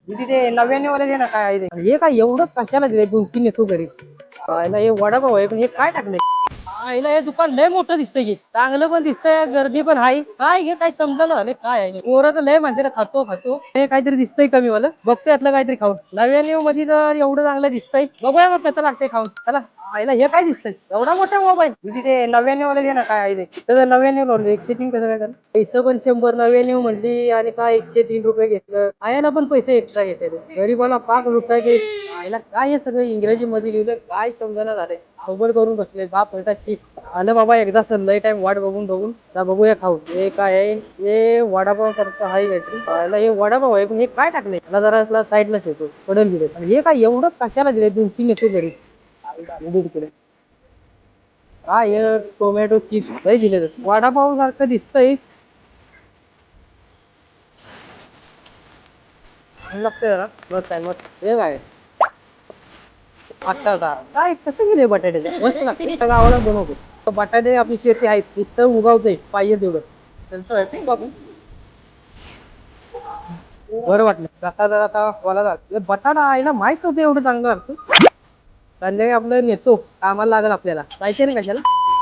तिथे 99 वाले दे ना काय आहे ते. हे काय एवढं कशाला दिले 2-3 येतो घरी. आयला हे वडापाव आहे पण हे काय टाकलंय. आईला हे दुकान लय मोठं दिसतंय की चांगलं पण दिसतंय गर्दी पण आहे काय हे काय समजायला झाले काय आहे पोरं तर लय म्हणते खातो खातो हे काहीतरी दिसतंय कमी मला बघतो यातलं काहीतरी खाऊन 99 मध्ये तर एवढं चांगलं दिसतंय बघूया मग कसं लागतंय खाऊन चला आईला हे काय दिसतंय एवढा मोठा मोबाईल तिथे 99 वाले दे ना काय आहे ते त्याचं 99 लावलं 103 कसं काय झालं पैसे पण 100 99 म्हणली आणि काय 103 रुपये घेतलं आयाला पण पैसे एक्स्ट्रा घेते गरीबाला 5 रुपये की आईला काय हे सगळं इंग्रजी मध्ये लिहिलं काय समजायला झालंय खबर करून बसले बाप आलं बाबा एकदा सर लय टाइम वाट बघून बघून तर बघूया खाऊ हे काय आहे हे वडापाव करतो आहे काहीतरी आयला हे वडापाव आहे पण हे काय टाकलंय मला जरा साईडलाच येतो पडेल दिले हे काय एवढं कशाला दिले 2-3 येतो घरी तिकडे काय हे टोमॅटो चीज लय दिले वडापाव सारखं दिसतंय लागतंय जरा बस काय मग हे काय आता का काय कसं गेले बटाट्याचे मस्त लागते गावाला बनवतो बटाटे आपली शेती आहेत नुसतं उगावते पाहिजे तेवढं त्यांचं बाबू बरं वाटलं आता जर आता मला बटाटा आईला माहित नव्हतं एवढं चांगलं लागतं संध्याकाळी आपलं नेतो कामाला लागेल आपल्याला जायचं नाही कशाला